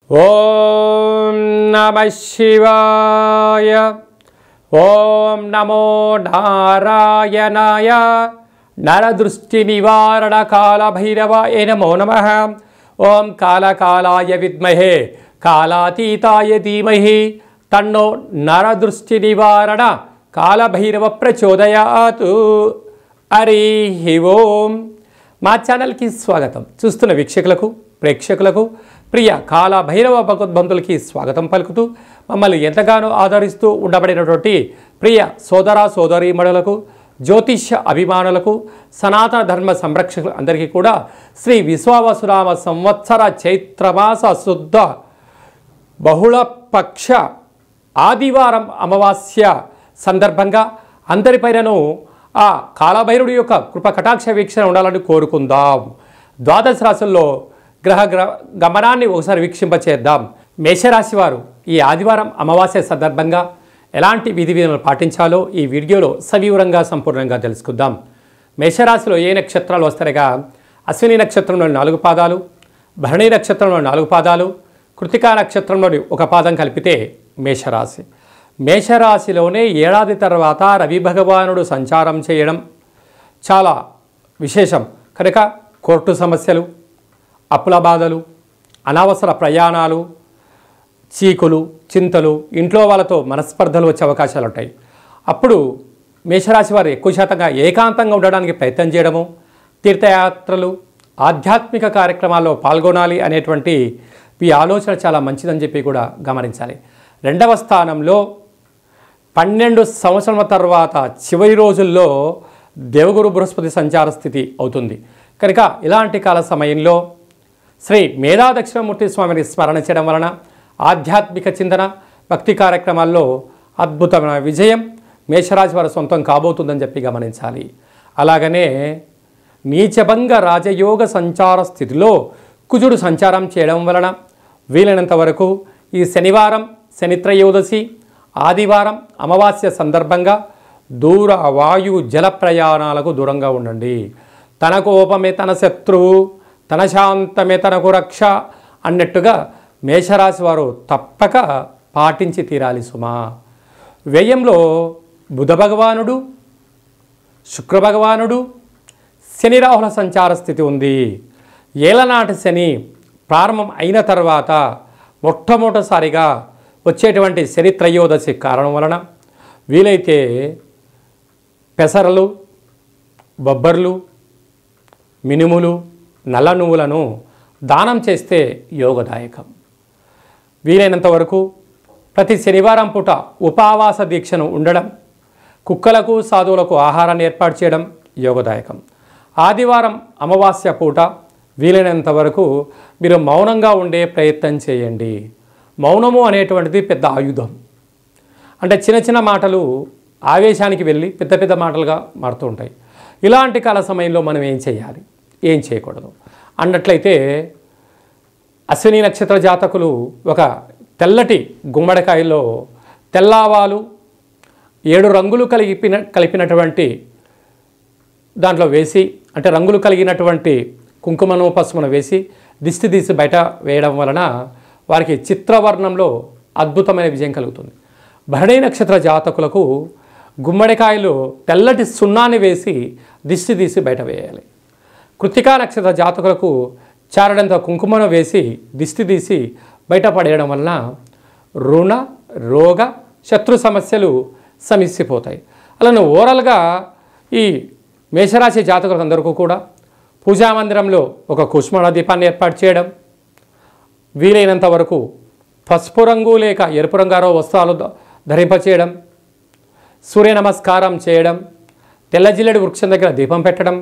ఓం నమః శివాయ. ఓం నమో నారాయణాయ. నరదృష్టి నివారణ కాళభైరవాయ నమో నమః. ఓం కాళకాలాయ విద్మహే కాళాతీతాయ ధీమహి తన్నో నరదృష్టి నివారణ కాళభైరవ ప్రచోదయాతు. హరి ఓం. మా ఛానల్కి స్వాగతం. చూస్తున్న వీక్షకులకు ప్రేక్షకులకు ప్రియ కాళభైరవ భగవద్బంధులకి స్వాగతం పలుకుతూ మమ్మల్ని ఎంతగానో ఆదరిస్తూ ఉండబడినటువంటి ప్రియ సోదర సోదరీమణులకు జ్యోతిష్య అభిమానులకు సనాతన ధర్మ సంరక్షకులు అందరికీ కూడా శ్రీ విశ్వావసునామ సంవత్సర చైత్రమాస శుద్ధ బహుళపక్ష ఆదివారం అమావాస్య సందర్భంగా అందరిపైనను ఆ కాళభైరుడి యొక్క కృప కటాక్ష వీక్షణ ఉండాలని కోరుకుందాం. ద్వాదశ రాశుల్లో గ్రహ గమనాన్ని ఒకసారి వీక్షింపచేద్దాం. మేషరాశి వారు ఈ ఆదివారం అమావాస్య సందర్భంగా ఎలాంటి విధి విధానాలు పాటించాలో ఈ వీడియోలో సవివరంగా సంపూర్ణంగా తెలుసుకుందాం. మేషరాశిలో ఏ నక్షత్రాలు వస్తాయిగా అశ్విని నక్షత్రంలోని 4 పాదాలు, భరణి నక్షత్రంలోని 4 పాదాలు, కృతికా నక్షత్రంలోని 1 పాదం కలిపితే మేషరాశి. మేషరాశిలోనే ఏడాది తర్వాత రవి భగవానుడు సంచారం చేయడం చాలా విశేషం కనుక కోర్టు సమస్యలు, అప్పుల బాధలు, అనవసర ప్రయాణాలు, చీకులు, చింతలు, ఇంట్లో వాళ్ళతో మనస్పర్ధలు వచ్చే అవకాశాలు ఉంటాయి. అప్పుడు మేషరాశి వారు ఎక్కువ శాతంగా ఏకాంతంగా ఉండడానికి ప్రయత్నం చేయడము, తీర్థయాత్రలు, ఆధ్యాత్మిక కార్యక్రమాల్లో పాల్గొనాలి అనేటువంటి ఈ ఆలోచన చాలా మంచిదని చెప్పి కూడా గమనించాలి. 2వ స్థానంలో 12 సంవత్సరాల తర్వాత చివరి రోజుల్లో దేవగురు బృహస్పతి సంచార స్థితి అవుతుంది కనుక ఇలాంటి కాల సమయంలో శ్రీ మేధా దక్షిణామూర్తి స్వామిని స్మరణ చేయడం వలన ఆధ్యాత్మిక చింతన, భక్తి కార్యక్రమాల్లో అద్భుతమైన విజయం మేషరాశి వారి సొంతం కాబోతుందని చెప్పి గమనించాలి. అలాగనే నీచభంగ రాజయోగ సంచార స్థితిలో కుజుడు సంచారం చేయడం వలన వీలైనంత వరకు ఈ శనివారం శనిత్రయోదశి, ఆదివారం అమావాస్య సందర్భంగా దూర వాయు జల ప్రయాణాలకు దూరంగా ఉండండి. తన కోపమే తన శత్రువు, తన శాంతమే తనకు రక్ష అన్నట్టుగా మేషరాశి వారు తప్పక పాటించి తీరాలి సుమా. వ్యయంలో బుధ భగవానుడు, శుక్ర భగవానుడు, శని రాహుల సంచార స్థితి ఉంది. ఏలనాటి శని ప్రారంభం అయిన తర్వాత మొట్టమొదటిసారిగా వచ్చేటువంటి శని త్రయోదశి కారణం వలన వీలైతే పెసరలు, బొబ్బర్లు, మినుములు, నల్ల నువ్వులను దానం చేస్తే యోగదాయకం. వీలైనంత వరకు ప్రతి శనివారం పూట ఉపవాస దీక్షను ఉండడం, కుక్కలకు సాధువులకు ఆహారాన్ని ఏర్పాటు చేయడం యోగదాయకం. ఆదివారం అమావాస్య పూట వీలైనంత వరకు మీరు మౌనంగా ఉండే ప్రయత్నం చేయండి. మౌనము అనేటువంటిది పెద్ద ఆయుధం. అంటే చిన్న చిన్న మాటలు ఆవేశానికి వెళ్ళి పెద్ద పెద్ద మాటలుగా మారుతూ ఉంటాయి. ఇలాంటి కాల సమయంలో మనం ఏం చేయాలి, ఏం చేయకూడదు అన్నట్లయితే అశ్విని నక్షత్ర జాతకులు ఒక తెల్లటి గుమ్మడికాయలో తెల్లవాలు 7 రంగులు కలిపినటువంటి దాంట్లో వేసి, అంటే రంగులు కలిగినటువంటి కుంకుమను పసుపును వేసి దిష్టి తీసి బయట వేయడం వలన వారికి చిత్రవర్ణంలో అద్భుతమైన విజయం కలుగుతుంది. భరణి నక్షత్ర జాతకులకు గుమ్మడికాయలు తెల్లటి సున్నాన్ని వేసి దిష్టి తీసి బయట వేయాలి. కృతికా నక్షత్ర జాతకులకు చారడంత కుంకుమను వేసి దిష్టి తీసి బయటపడేయడం వలన రుణ, రోగ, శత్రు సమస్యలు సమస్యపోతాయి. అలానే ఓవరాల్గా ఈ మేషరాశి జాతకులకు అందరికీ కూడా పూజామందిరంలో ఒక కుష్మాండ దీపాన్ని ఏర్పాటు చేయడం, వీలైనంత వరకు పసుపు రంగు లేక ఎరుపు రంగారో వస్త్రాలు ధరింపచేయడం, సూర్య నమస్కారం చేయడం, తెల్ల జిల్లెడు వృక్షం దగ్గర దీపం పెట్టడం,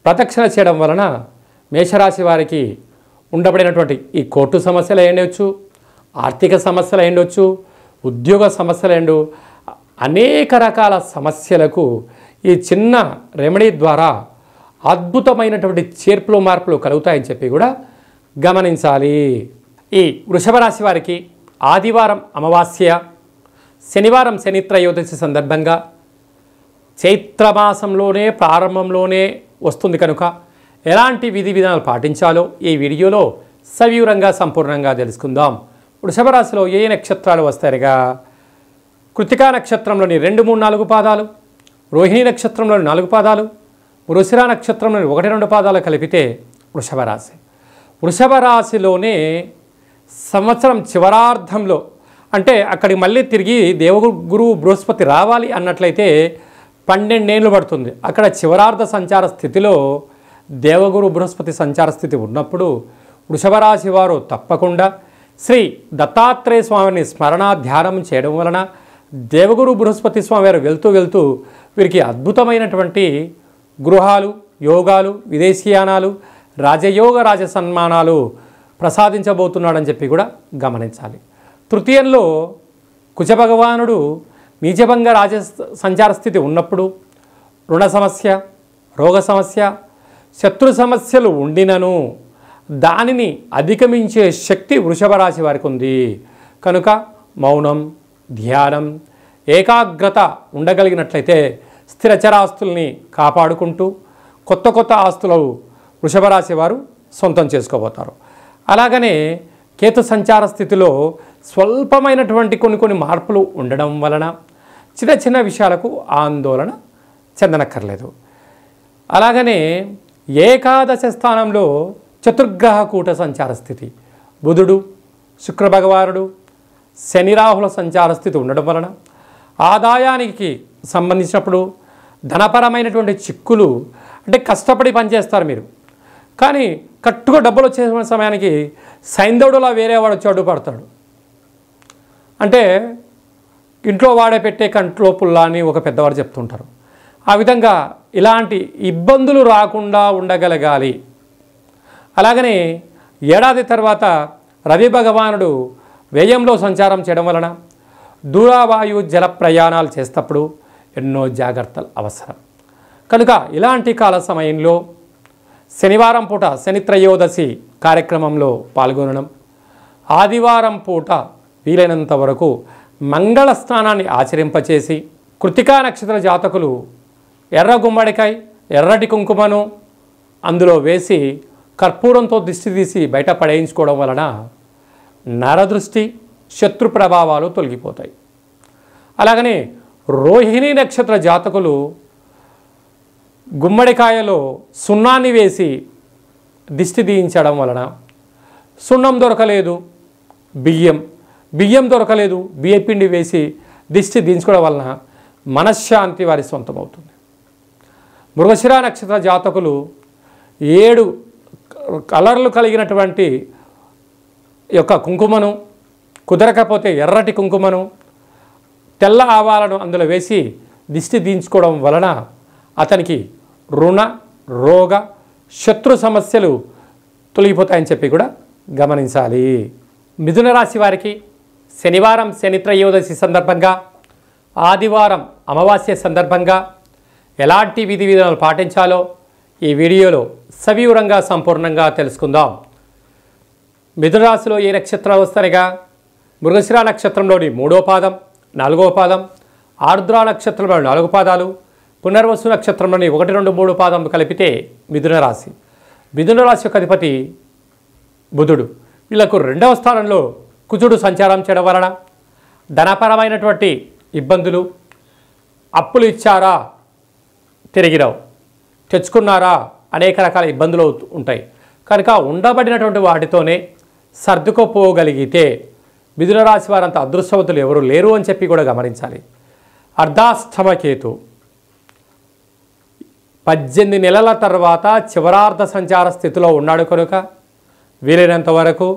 ప్రదక్షిణ చేయడం వలన మేషరాశి వారికి ఉండబడినటువంటి ఈ కోర్టు సమస్యలు అయ్యుండొచ్చు, ఆర్థిక సమస్యలు అయ్యుండొచ్చు, ఉద్యోగ సమస్యలు అయ్యుండు, అనేక రకాల సమస్యలకు ఈ చిన్న రెమెడీ ద్వారా అద్భుతమైనటువంటి చేర్పులు మార్పులు కలుగుతాయని చెప్పి కూడా గమనించాలి. ఈ వృషభ రాశి వారికి ఆదివారం అమావాస్య, శనివారం శని త్రయోదశి సందర్భంగా చైత్రమాసంలోనే ప్రారంభంలోనే వస్తుంది కనుక ఎలాంటి విధి విధానాలు పాటించాలో ఈ వీడియోలో సవివరంగా సంపూర్ణంగా తెలుసుకుందాం. వృషభ రాశిలో ఏ నక్షత్రాలు వస్తాయిగా? కృతికా నక్షత్రంలోని 2, 3, 4 పాదాలు, రోహిణి నక్షత్రంలోని 4 పాదాలు, మృగశిర నక్షత్రంలోని 1, 2 పాదాలు కలిపితే వృషభ రాశి. వృషభ రాశిలోనే సంవత్సరం చివరార్ధంలో, అంటే అక్కడికి మళ్ళీ తిరిగి దేవగురువు బృహస్పతి రావాలి అన్నట్లయితే 12 ఏళ్ళు పడుతుంది. అక్కడ చివరార్ధ సంచార స్థితిలో దేవగురు బృహస్పతి సంచార స్థితి ఉన్నప్పుడు వృషభ రాశి వారు తప్పకుండా శ్రీ దత్తాత్రేయ స్వామిని స్మరణ ధ్యానం చేయడం వలన దేవగురు బృహస్పతి స్వామి వారు వెళ్తూ వీరికి అద్భుతమైనటువంటి గృహాలు, యోగాలు, విదేశీయానాలు, రాజయోగ రాజ సన్మానాలు ప్రసాదించబోతున్నాడని చెప్పి కూడా గమనించాలి. తృతీయంలో కుజభగవానుడు నీచభంగ రాజ సంచార స్థితి ఉన్నప్పుడు రుణ సమస్య, రోగ సమస్య, శత్రు సమస్యలు ఉండినను దానిని అధిగమించే శక్తి వృషభ రాశి వారికి ఉంది. కనుక మౌనం, ధ్యానం, ఏకాగ్రత ఉండగలిగినట్లయితే స్థిరచరాస్తుల్ని కాపాడుకుంటూ కొత్త ఆస్తులు వృషభ రాశి వారు సొంతం చేసుకోబోతారు. అలాగనే కేతు సంచార స్థితిలో స్వల్పమైనటువంటి కొన్ని మార్పులు ఉండడం వలన చిన్న విషయాలకు ఆందోళన చెందనక్కర్లేదు. అలాగనే ఏకాదశ స్థానంలో చతుర్గ్రహ కూట సంచార స్థితి, బుధుడు, శుక్ర భగవానుడు, శని రాహుల సంచార స్థితి ఉండడం వలన ఆదాయానికి సంబంధించినప్పుడు ధనపరమైనటువంటి చిక్కులు, అంటే కష్టపడి పనిచేస్తారు మీరు, కానీ కట్టుగా డబ్బులు వచ్చే సమయానికి సైంధవుడులా వేరేవాడు వచ్చి అడ్డుపడతాడు. అంటే ఇంట్లో వాడే పెట్టే కంట్లో పుల్లా అని ఒక పెద్దవారు చెప్తుంటారు. ఆ విధంగా ఇలాంటి ఇబ్బందులు రాకుండా ఉండగలగాలి. అలాగనే ఏడాది తర్వాత రవి భగవానుడు వ్యయంలో సంచారం చేయడం వలన దూరవాయు జల ప్రయాణాలు చేసేటప్పుడు ఎన్నో జాగ్రత్తలు అవసరం. కనుక ఇలాంటి కాల సమయంలో శనివారం పూట శని త్రయోదశి కార్యక్రమంలో పాల్గొనడం, ఆదివారం పూట వీలైనంత వరకు మంగళ స్నానాన్ని ఆచరింపచేసి, కృతికా నక్షత్ర జాతకులు ఎర్ర గుమ్మడికాయ, ఎర్రటి కుంకుమను అందులో వేసి కర్పూరంతో దిష్టి తీసి బయట పడేయించుకోవడం వలన నరదృష్టి, శత్రు ప్రభావాలు తొలగిపోతాయి. అలాగనే రోహిణి నక్షత్ర జాతకులు గుమ్మడికాయలో సున్నాన్ని వేసి దిష్టి తీయించడం వలన సున్నం దొరకలేదు, బియ్యం దొరకలేదు, బియ్యపిండి వేసి దిష్టి దించుకోవడం వలన మనశ్శాంతి వారి సొంతమవుతుంది. మృగశిర నక్షత్ర జాతకులు 7 కలర్లు కలిగినటువంటి యొక్క కుంకుమను, కుదరకపోతే ఎర్రటి కుంకుమను, తెల్ల ఆవాలను అందులో వేసి దిష్టి దించుకోవడం వలన అతనికి రుణ, రోగ, శత్రు సమస్యలు తొలగిపోతాయని చెప్పి కూడా గమనించాలి. మిథున రాశి వారికి శనివారం శని త్రయోదశి సందర్భంగా, ఆదివారం అమావాస్య సందర్భంగా ఎలాంటి విధి విధానాలు పాటించాలో ఈ వీడియోలో సవివరంగా సంపూర్ణంగా తెలుసుకుందాం. మిథున రాశిలో ఏ నక్షత్రాలు వస్తాయిగా? మృగశిర నక్షత్రంలోని 3వ పాదం, 4వ పాదం, ఆర్ద్ర నక్షత్రంలోని 4 పాదాలు, పునర్వసు నక్షత్రంలోని 1, 2, 3 పాదం కలిపితే మిథున రాశి. మిథున రాశి యొక్క అధిపతి బుధుడు. వీళ్లకు 2వ స్థానంలో కుజుడు సంచారం చేయడం వలన ధనపరమైనటువంటి ఇబ్బందులు, అప్పులు ఇచ్చారా తిరిగిరావు, తెచ్చుకున్నారా అనేక రకాల ఇబ్బందులు ఉంటాయి. కనుక ఉండబడినటువంటి వాటితోనే సర్దుకుపోగలిగితే మిథున రాశి వారంత అదృష్టవంతులు ఎవరు లేరు అని చెప్పి కూడా గమనించాలి. అర్ధాష్టమ కేతు 18 నెలల తర్వాత చివరార్ధ సంచార స్థితిలో ఉన్నాడు. కనుక వీలైనంత వరకు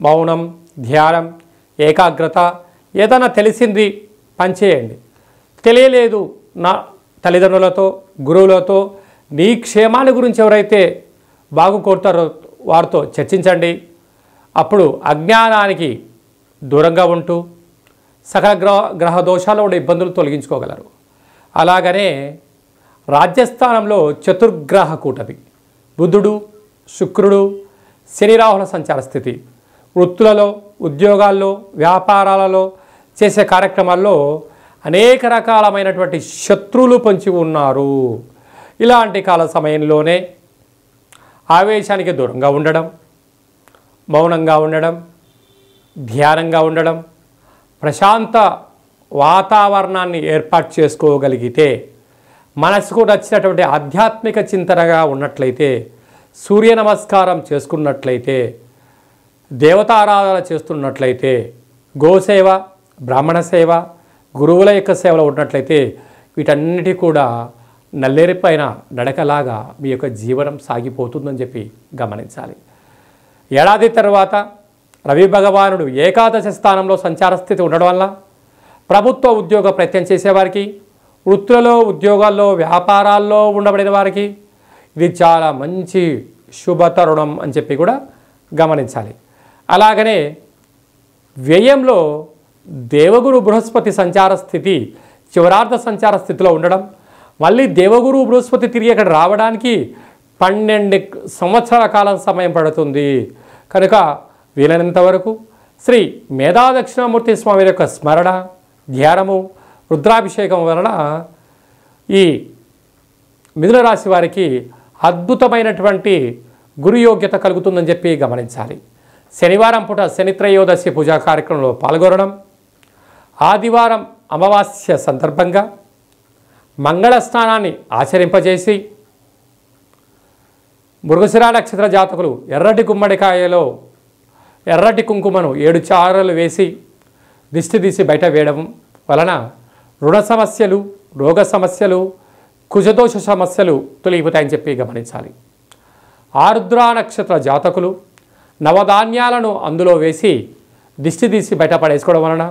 మౌనం, ధ్యానం, ఏకాగ్రత, ఏదైనా తెలిసింది పనిచేయండి, తెలియలేదు నా తల్లిదండ్రులతో, గురువులతో నీ క్షేమాన్ని గురించి ఎవరైతే బాగు కోరుతారో వారితో చర్చించండి. అప్పుడు అజ్ఞానానికి దూరంగా ఉంటూ సకల గ్రహ దోషాల్లో ఉండే ఇబ్బందులు తొలగించుకోగలరు. అలాగనే రాజ్యస్థానంలో చతుర్గ్రహ కూటమి, బుధుడు, శుక్రుడు, శని రాహుల సంచార స్థితి వృత్తులలో, ఉద్యోగాల్లో, వ్యాపారాలలో చేసే కార్యక్రమాల్లో అనేక రకాలమైనటువంటి శత్రువులు పొంచి ఉన్నారు. ఇలాంటి కాల సమయంలోనే ఆవేశానికి దూరంగా ఉండడం, మౌనంగా ఉండడం, ధ్యానంగా ఉండడం, ప్రశాంత వాతావరణాన్ని ఏర్పాటు చేసుకోగలిగితే, మనసుకు నచ్చినటువంటి ఆధ్యాత్మిక చింతనగా ఉన్నట్లయితే, సూర్య నమస్కారం చేసుకున్నట్లయితే, దేవతారాధన చేస్తున్నట్లయితే, గోసేవ, బ్రాహ్మణ సేవ, గురువుల యొక్క సేవలో ఉన్నట్లయితే, వీటన్నిటి కూడా నల్లేరిపైన నడకలాగా మీ యొక్క జీవనం సాగిపోతుందని చెప్పి గమనించాలి. ఏడాది తర్వాత రవి భగవానుడు ఏకాదశ స్థానంలో సంచార స్థితి ఉండడం వల్ల ప్రభుత్వ ఉద్యోగ ప్రయత్నం చేసేవారికి, వృత్తులలో, ఉద్యోగాల్లో, వ్యాపారాల్లో ఉండబడిన వారికి ఇది చాలా మంచి శుభ తరుణం అని చెప్పి కూడా గమనించాలి. అలాగనే వ్యయంలో దేవగురు బృహస్పతి సంచార స్థితి చివరార్ధ సంచార స్థితిలో ఉండడం, మళ్ళీ దేవగురు బృహస్పతి తిరిగి అక్కడ రావడానికి 12 సంవత్సరాల కాలం సమయం పడుతుంది. కనుక వీలైనంత వరకు శ్రీ మేధా దక్షిణామూర్తి స్వామి యొక్క స్మరణ, ధ్యానము, రుద్రాభిషేకం వలన ఈ మిథున రాశి వారికి అద్భుతమైనటువంటి గురు యోగ్యత కలుగుతుందని చెప్పి గమనించాలి. శనివారం పూట శని త్రయోదశి పూజా కార్యక్రమంలో పాల్గొనడం, ఆదివారం అమావాస్య సందర్భంగా మంగళ స్నానాన్ని ఆచరింపజేసి, మృగశిర నక్షత్ర జాతకులు ఎర్రటి గుమ్మడికాయలో ఎర్రటి కుంకుమను 7 చారలు వేసి దిష్టి తీసి బయట వేయడం వలన రుణ సమస్యలు, రోగ సమస్యలు, కుజదోష సమస్యలు తొలగిపోతాయని చెప్పి గమనించాలి. ఆరుద్ర నక్షత్ర జాతకులు నవధాన్యాలను అందులో వేసి దిష్టి తీసి బయట పడేసుకోవడం వలన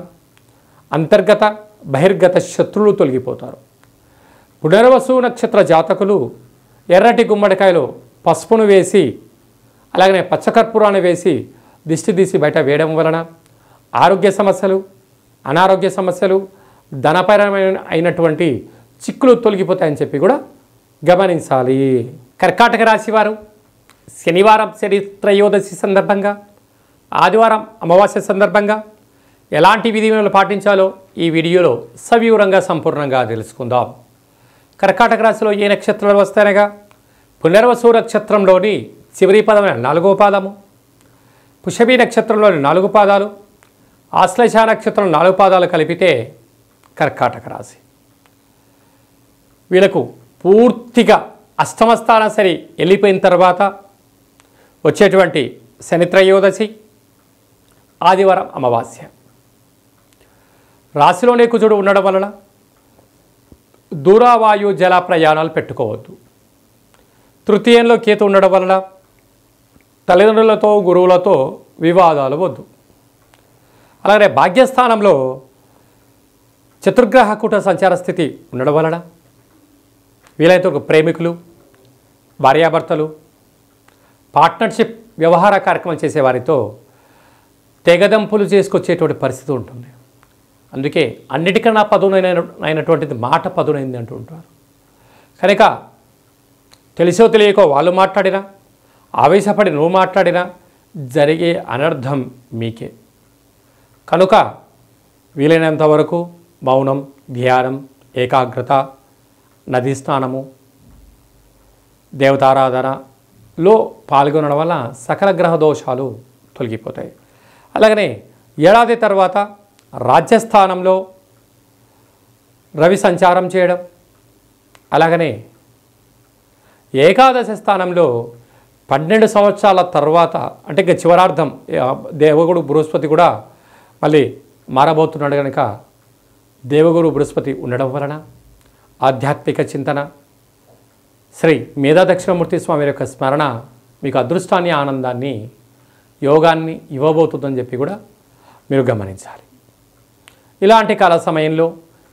అంతర్గత బహిర్గత శత్రువులు తొలగిపోతారు. పునర్వసు నక్షత్ర జాతకులు ఎర్రటి గుమ్మడికాయలో పసుపును వేసి, అలాగనే పచ్చకర్పూరాన్ని వేసి దిష్టి తీసి బయట వేయడం వలన ఆరోగ్య సమస్యలు, అనారోగ్య సమస్యలు, ధనపరమైన అయినటువంటి చిక్కులు తొలగిపోతాయని చెప్పి కూడా గమనించాలి. కర్కాటక రాశి వారు శనివారం శని త్రయోదశి సందర్భంగా, ఆదివారం అమావాస్య సందర్భంగా ఎలాంటి విధులను పాటించాలో ఈ వీడియోలో సవివరంగా సంపూర్ణంగా తెలుసుకుందాం. కర్కాటక రాశిలో ఏ నక్షత్రాలు వస్తాయనగా, పునర్వసు నక్షత్రంలోని చివరి పదమైన 4వ పాదము, పుష్యమి నక్షత్రంలోని 4 పాదాలు, ఆశ్లేష నక్షత్రం 4 పాదాలు కలిపితే కర్కాటక రాశి. వీళ్ళకు పూర్తిగా అష్టమ స్థానం సరి వెళ్ళిపోయిన తర్వాత వచ్చేటువంటి శని త్రయోదశి, ఆదివారం అమావాస్య. రాశిలోనే కుజుడు ఉండడం వలన దూరవాయు జల ప్రయాణాలు పెట్టుకోవద్దు. తృతీయంలో కేతు ఉండడం వలన తల్లిదండ్రులతో, గురువులతో వివాదాలు వద్దు. అలాగే భాగ్యస్థానంలో చతుర్గ్రహ కూట సంచార స్థితి ఉండడం వలన వీలైతే ఒక ప్రేమికులు, భార్యాభర్తలు, పార్ట్నర్షిప్ వ్యవహార కార్యక్రమం చేసేవారితో తెగదంపులు చేసుకొచ్చేటువంటి పరిస్థితి ఉంటుంది. అందుకే అన్నిటికన్నా పదునైనటువంటిది మాట పదునైంది అంటూ ఉంటారు. కనుక తెలిసో తెలియకో వాళ్ళు మాట్లాడినా, ఆవేశపడి నువ్వు మాట్లాడినా జరిగే అనర్థం మీకే. కనుక వీలైనంత వరకు మౌనం, ధ్యానం, ఏకాగ్రత, నదీ స్నానము, దేవతారాధనలో పాల్గొనడం వల్ల సకల గ్రహ దోషాలు తొలగిపోతాయి. అలాగనే ఏడాది తర్వాత రాజ్యస్థానంలో రవి సంచారం చేయడం, అలాగనే ఏకాదశ స్థానంలో 12 సంవత్సరాల తర్వాత, అంటే ఇంకా చివరార్థం దేవగురు బృహస్పతి కూడా మళ్ళీ మారబోతున్నాడు. కనుక దేవగురు బృహస్పతి ఉండడం వలన ఆధ్యాత్మిక చింతన, శ్రీ మేధా దక్షిణామూర్తి స్వామి యొక్క స్మరణ మీకు అదృష్టాన్ని, ఆనందాన్ని, యోగాన్ని ఇవ్వబోతుందని చెప్పి కూడా మీరు గమనించాలి. ఇలాంటి కాల సమయంలో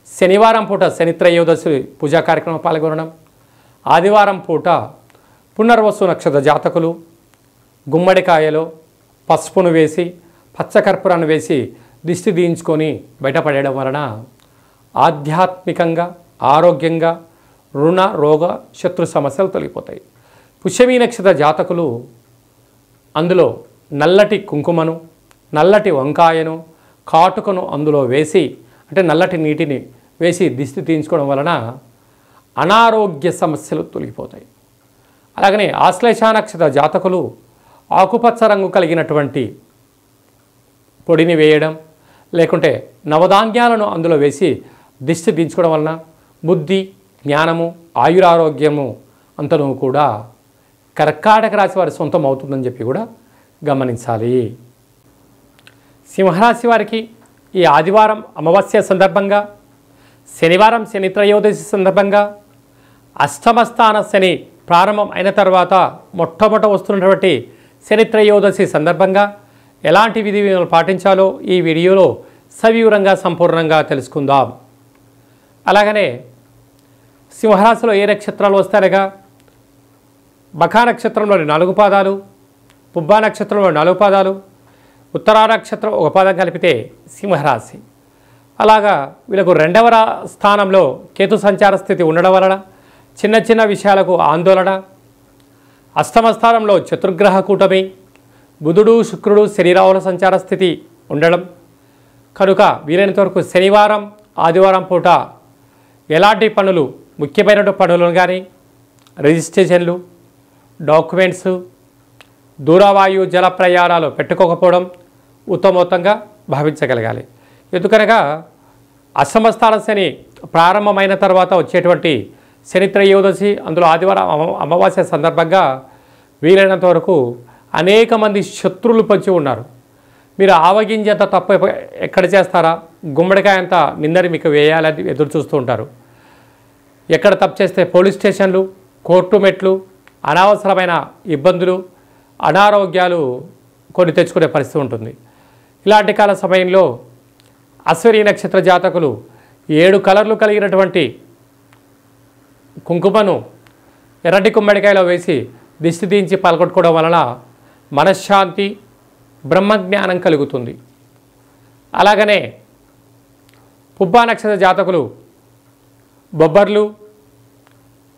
శనివారం పూట శని త్రయోదశి పూజా కార్యక్రమం పాల్గొనడం, ఆదివారం పూట పునర్వసు నక్షత్ర జాతకులు గుమ్మడికాయలో పసుపును వేసి, పచ్చకర్పూరాన్ని వేసి దిష్టి తీయించుకొని బయటపడేయడం వలన ఆధ్యాత్మికంగా, ఆరోగ్యంగా రుణ, రోగ, శత్రు సమస్యలు తొలగిపోతాయి. పుష్యమి నక్షత్ర జాతకులు అందులో నల్లటి కుంకుమను, నల్లటి వంకాయను, కాటుకను అందులో వేసి, అంటే నల్లటి నీటిని వేసి దిష్టి తీయించుకోవడం వలన అనారోగ్య సమస్యలు తొలగిపోతాయి. అలాగనే ఆశ్లేష నక్షత్ర జాతకులు ఆకుపచ్చ రంగు కలిగినటువంటి పొడిని వేయడం, లేకుంటే నవధాన్యాలను అందులో వేసి దిష్టి దించుకోవడం వలన బుద్ధి, జ్ఞానము, ఆయురారోగ్యము అంతను కూడా కర్కాటక రాశి వారి సొంతం అవుతుందని చెప్పి కూడా గమనించాలి. సింహరాశి వారికి ఈ ఆదివారం అమావాస్య సందర్భంగా, శనివారం శని త్రయోదశి సందర్భంగా, అష్టమ స్థాన శని ప్రారంభం అయిన తర్వాత మొట్టమొదట వస్తున్నటువంటి శని త్రయోదశి సందర్భంగా ఎలాంటి విధి విధానాలు పాటించాలో ఈ వీడియోలో సవివరంగా సంపూర్ణంగా తెలుసుకుందాం. అలాగనే సింహరాశిలో ఏ నక్షత్రాలు వస్తాయనగా మఖా నక్షత్రంలోని 4 పాదాలు, పుబ్బా నక్షత్రంలో 4 పాదాలు, ఉత్తరా నక్షత్రం 1 పాదం కలిపితే సింహరాశి. అలాగా వీళ్ళకు 2వ స్థానంలో కేతు సంచార స్థితి ఉండడం వలన చిన్న చిన్న విషయాలకు ఆందోళన, అష్టమ స్థానంలో చతుర్గ్రహ కూటమి, బుధుడు, శుక్రుడు, శని, రాహుల సంచార స్థితి ఉండడం కనుక వీలైనంత వరకు శనివారం, ఆదివారం పూట ఎలాంటి పనులు, ముఖ్యమైన పనులను కానీ రిజిస్ట్రేషన్లు, డాక్యుమెంట్స్, దూరవాయు జల ప్రయాణాలు పెట్టుకోకపోవడం ఉత్తమోత్తంగా భావించగలగాలి. ఎందుకనగా అష్టమస్థాన శని ప్రారంభమైన తర్వాత వచ్చేటువంటి శని త్రయోదశి, అందులో ఆదివారం అమావాస్య సందర్భంగా వీలైనంత వరకు అనేక మంది శత్రువులు పంచి ఉన్నారు. మీరు ఆవగింజంత తప్పు ఎక్కడ చేస్తారా, గుమ్మడికాయ అంత నిందని మీకు వేయాలని ఎదురు చూస్తూ ఉంటారు. ఎక్కడ తప్పు చేస్తే పోలీస్ స్టేషన్లు, కోర్టు మెట్లు, అనవసరమైన ఇబ్బందులు, అనారోగ్యాలు కొన్ని తెచ్చుకునే పరిస్థితి ఉంటుంది. ఇలాంటి కాల సమయంలో అశ్విని నక్షత్ర జాతకులు 7 కలర్లు కలిగినటువంటి కుంకుమను ఎర్రటి గుమ్మడికాయలో వేసి దిష్టి దించి పలకొట్టుకోవడం వలన మనశ్శాంతి, బ్రహ్మజ్ఞానం కలుగుతుంది. అలాగనే పుబ్బా నక్షత్ర జాతకులు బొబ్బర్లు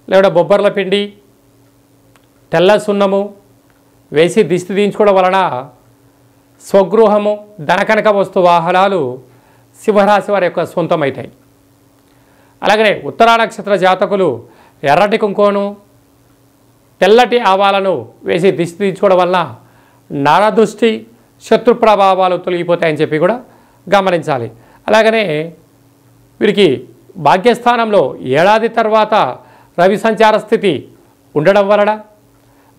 లేదా బొబ్బర్ల పిండి, తెల్ల సున్నము వేసి దిష్టి దించుకోవడం వలన స్వగృహము, ధనకనక వస్తు వాహనాలు సింహరాశి వారి యొక్క సొంతమవుతాయి. అలాగనే ఉత్తరా నక్షత్ర జాతకులు ఎర్రటి కుంకుమను, తెల్లటి ఆవాలను వేసి దిష్టి దించుకోవడం వలన నరదృష్టి, శత్రు ప్రభావాలు తొలగిపోతాయని చెప్పి కూడా గమనించాలి. అలాగనే వీరికి భాగ్యస్థానంలో ఏడాది తర్వాత రవి సంచార స్థితి ఉండడం వలన